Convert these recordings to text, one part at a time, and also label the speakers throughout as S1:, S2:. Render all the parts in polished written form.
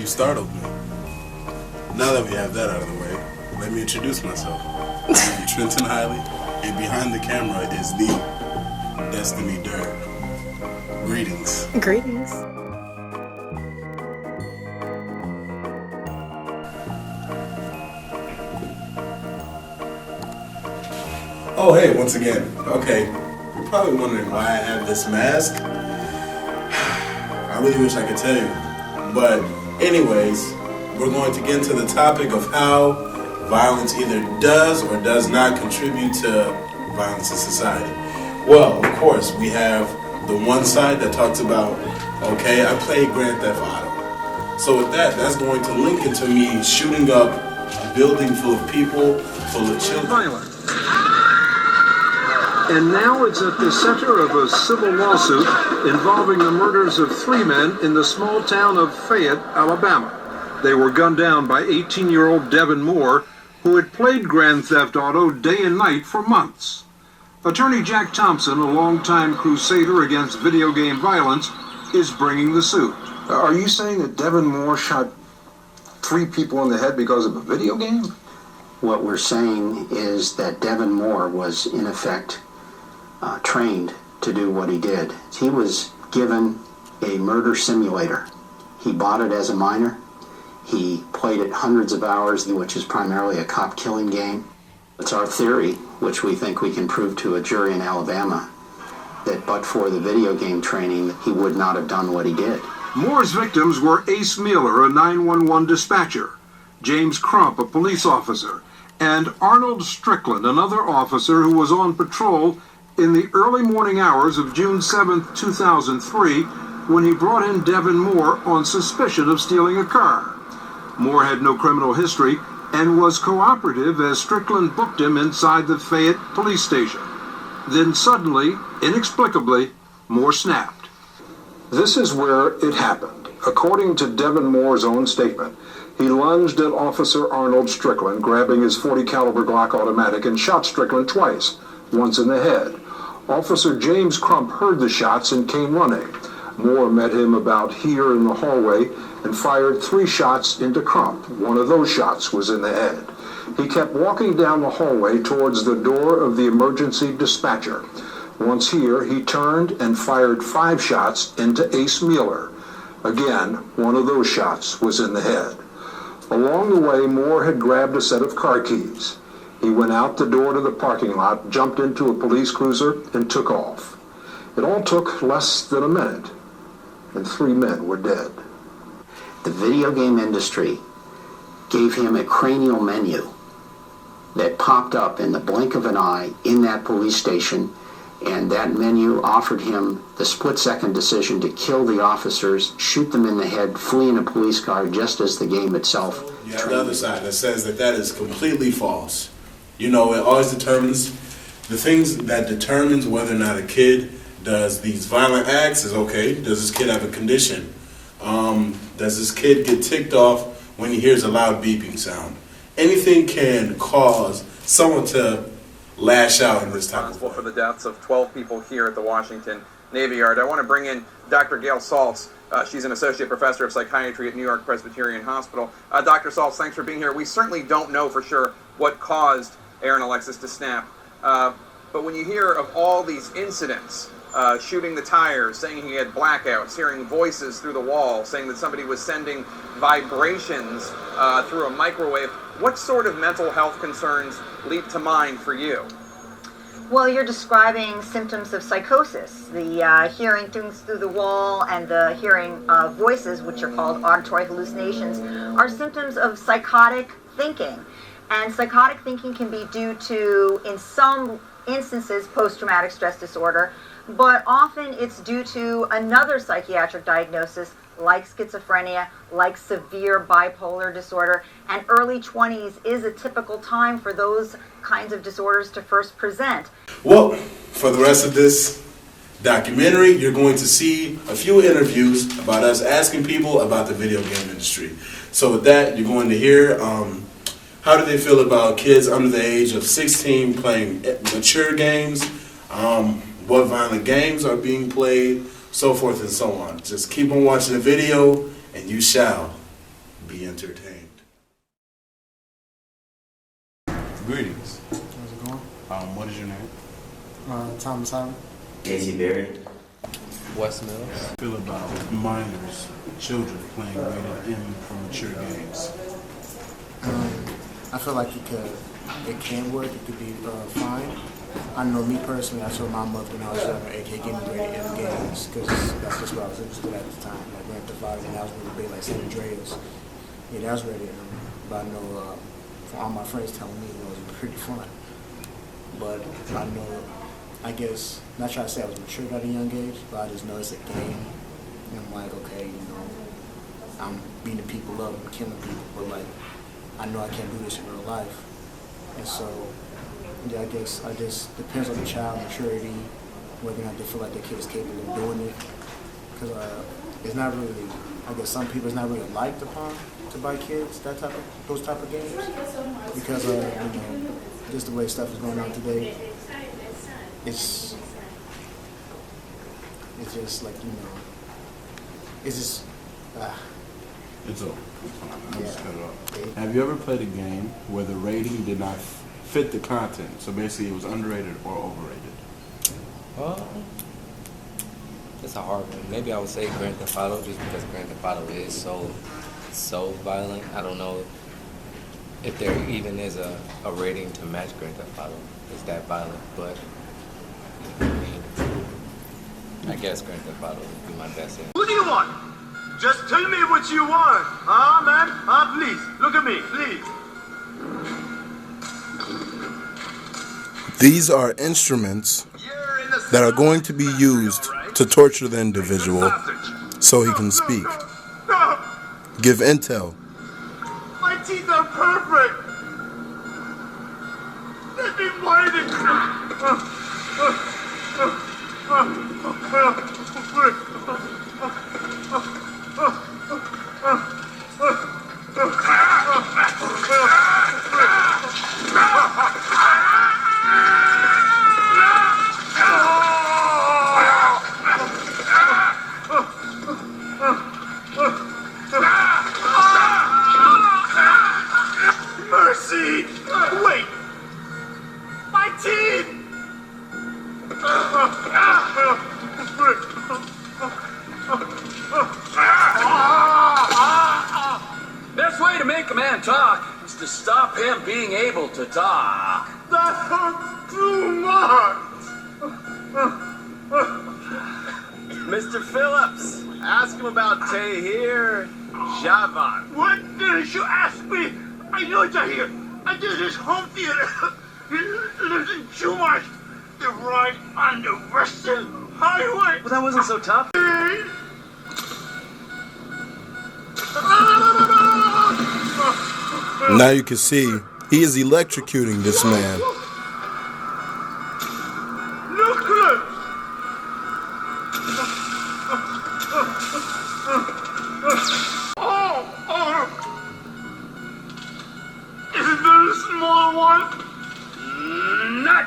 S1: You startled me. Now that we have that out of the way, let me introduce myself. I'm Trenton Hiley, and behind the camera is the Destiny Durr. Greetings.
S2: Greetings.
S1: Oh, hey, once again. Okay, you're probably wondering why I have this mask. I really wish I could tell you. But anyways, we're going to get into the topic of how violence either does or does not contribute to violence in society. Well, of course, we have the one side that talks about, okay, I played Grand Theft Auto. So with that, that's going to link into me shooting up a building full of people, full of children.
S3: Violence. And now it's at the center of a civil lawsuit involving the murders of 3 men in the small town of Fayette, Alabama. They were gunned down by 18-year-old Devin Moore, who had played Grand Theft Auto day and night for months. Attorney Jack Thompson, a longtime crusader against video game violence, is bringing the suit.
S4: Are you saying that Devin Moore shot 3 people in the head because of a video game?
S5: What we're saying is that Devin Moore was, in effect, trained to do what he did. He was given a murder simulator. He bought it as a minor. He played it hundreds of hours, which is primarily a cop killing game. It's our theory, which we think we can prove to a jury in Alabama, that but for the video game training, he would not have done what he did.
S3: Moore's victims were Ace Mueller, a 911 dispatcher, James Crump, a police officer, and Arnold Strickland, another officer who was on patrol in the early morning hours of June 7, 2003, when he brought in Devin Moore on suspicion of stealing a car. Moore had no criminal history and was cooperative as Strickland booked him inside the Fayette police station. Then suddenly, inexplicably, Moore snapped.
S4: This is where it happened. According to Devin Moore's own statement, he lunged at Officer Arnold Strickland, grabbing his .40 caliber Glock automatic, and shot Strickland twice, once in the head. Officer James Crump heard the shots and came running. Moore met him about here in the hallway and fired 3 shots into Crump. One of those shots was in the head. He kept walking down the hallway towards the door of the emergency dispatcher. Once here, he turned and fired 5 shots into Ace Mueller. Again, one of those shots was in the head. Along the way, Moore had grabbed a set of car keys. He went out the door to the parking lot, jumped into a police cruiser, and took off. It all took less than a minute, and 3 men were dead.
S5: The video game industry gave him a cranial menu that popped up in the blink of an eye in that police station, and that menu offered him the split-second decision to kill the officers, shoot them in the head, flee in a police car, just as the game itself.
S1: You have the other side that says that that is completely false. You know, it always determines, the things that determines whether or not a kid does these violent acts is, okay, does this kid have a condition? Does this kid get ticked off when he hears a loud beeping sound? Anything can cause someone to lash out in this type of way.
S6: For the deaths of 12 people here at the Washington Navy Yard. I want to bring in Dr. Gail Saltz. She's an associate professor of psychiatry at New York Presbyterian Hospital. Dr. Saltz, thanks for being here. We certainly don't know for sure what caused Aaron Alexis to snap, but when you hear of all these incidents, shooting the tires, saying he had blackouts, hearing voices through the wall, saying that somebody was sending vibrations through a microwave, what sort of mental health concerns leap to mind for you?
S2: Well, you're describing symptoms of psychosis. The hearing things through the wall and the hearing voices, which are called auditory hallucinations, are symptoms of psychotic thinking. And psychotic thinking can be due to, in some instances, post-traumatic stress disorder, but often it's due to another psychiatric diagnosis like schizophrenia, like severe bipolar disorder, and early 20s is a typical time for those kinds of disorders to first present.
S1: Well, for the rest of this documentary, you're going to see a few interviews about us asking people about the video game industry. So with that, you're going to hear how do they feel about kids under the age of 16 playing mature games, what violent games are being played, so forth and so on. Just keep on watching the video and you shall be entertained.
S7: Greetings.
S8: How's it going?
S7: What is your name?
S8: Thomas Hiley.
S9: Casey Berry.
S10: Wes Mills.
S7: How do you feel about minors, children playing rated M for mature games?
S8: I feel like it can work. It could be fine. I know me personally, I told my mother when I was younger, AK, give me rated M games, because that's just what I was interested at the time. Like Grand Theft Auto, and that was really big, like San Andreas. Yeah, that was rated M. But I know from all my friends telling me it was pretty fun. But I know, I guess, not trying to say I was mature at a young age, but I just know it's a game. And I'm like, okay, I'm beating people up, I'm killing people, but like, I know I can't do this in real life. And so, yeah, I guess it just depends on the child maturity, whether or not they feel like their kid is capable of doing it. Because it's not really, I guess some people, it's not really liked upon to buy kids those type of games. Because, just the way stuff is going on today, it's just like, it's just,
S7: It's over. I'll just
S8: Yeah.
S7: cut it off. Have you ever played a game where the rating did not fit the content? So basically it was underrated or overrated?
S10: It's a hard one. Maybe I would say Grand Theft Auto, just because Grand Theft Auto is so violent. I don't know if there even is a rating to match Grand Theft Auto. It's that violent, but I mean, I guess Grand Theft Auto would be my best answer.
S11: What do you want? Just tell me what you want. Man? Please. Look at me, please.
S12: These are instruments that are going to be used to torture the individual so he can speak. Give intel.
S11: My teeth are perfect. Let me bite it. Mercy! Wait! My teeth!
S13: Best way to make a man talk is to stop him being able to talk.
S11: That hurts too much!
S13: Mr. Phillips, ask him about Tahir Javan.
S11: What did you ask me? I know Tahir. I did his home theater. He lives in Chumash. They're right on the Western Highway.
S13: Well, that wasn't so tough.
S12: Now you can see he is electrocuting this man.
S11: Look at Is it the small one? Not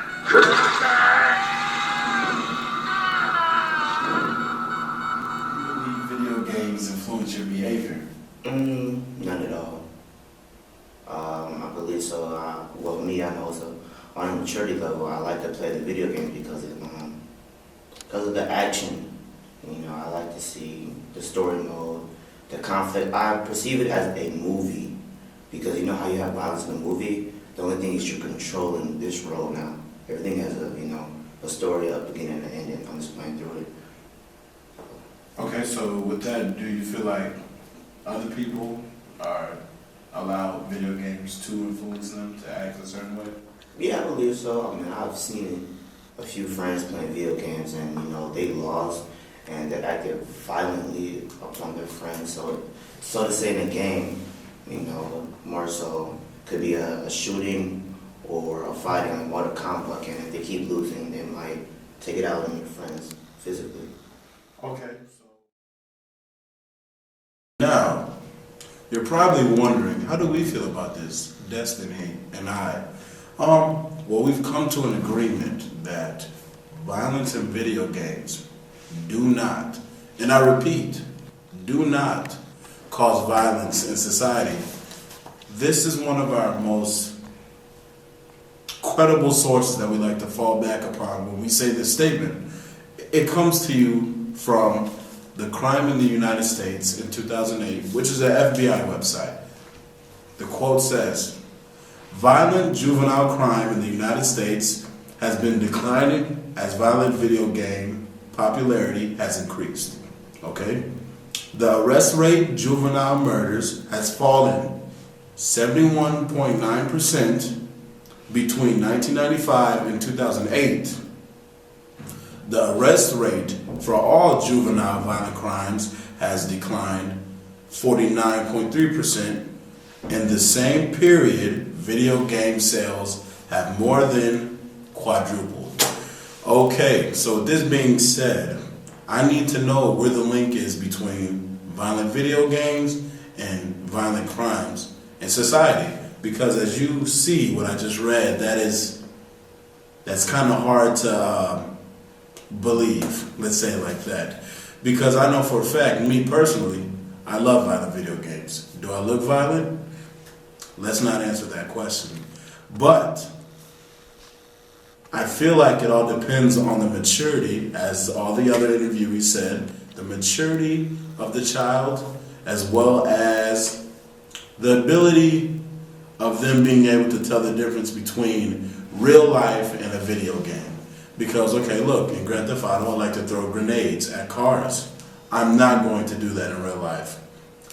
S1: Video games influence your behavior?
S9: None at all. I believe so. Well, me, I know so. On a maturity level, I like to play the video games because of the action. I like to see the story mode, the conflict. I perceive it as a movie because you know how you have violence in a movie. The only thing is you're controlling this role now. Everything has a story, a beginning and an ending. I'm just playing through it.
S1: Okay, so with that, do you feel like other people are allowed video games to influence them to act a certain way?
S9: Yeah, I believe so. I've seen a few friends playing video games and, they lost and they acted violently upon their friends. So to say in a game, more so could be a shooting or a fighting like Mortal Kombat, and if they keep losing, they might take it out on your friends physically.
S1: Okay. Now, you're probably wondering, how do we feel about this, Destiny and I? Well, we've come to an agreement that violence in video games do not, and I repeat, do not cause violence in society. This is one of our most credible sources that we like to fall back upon when we say this statement. It comes to you from the Crime in the United States in 2008, which is an FBI website. The quote says, "Violent juvenile crime in the United States has been declining as violent video game popularity has increased." Okay? The arrest rate juvenile murders has fallen 71.9% between 1995 and 2008. The arrest rate for all juvenile violent crimes has declined 49.3%. In the same period, video game sales have more than quadrupled. Okay, so with this being said, I need to know where the link is between violent video games and violent crimes in society. Because as you see what I just read, that's kind of hard to believe, let's say it like that. Because I know for a fact, me personally, I love violent video games. Do I look violent? Let's not answer that question. But I feel like it all depends on the maturity, as all the other interviewees said, the maturity of the child, as well as the ability of them being able to tell the difference between real life and a video game. Because, okay, look, in Grand Theft Auto, I like to throw grenades at cars. I'm not going to do that in real life.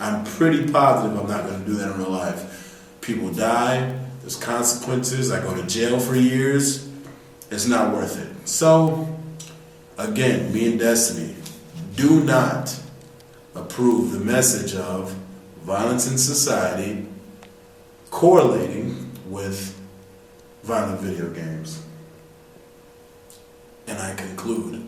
S1: I'm pretty positive I'm not going to do that in real life. People die, there's consequences, I go to jail for years. It's not worth it. So, again, me and Destiny do not approve the message of violence in society correlating with violent video games. And I conclude.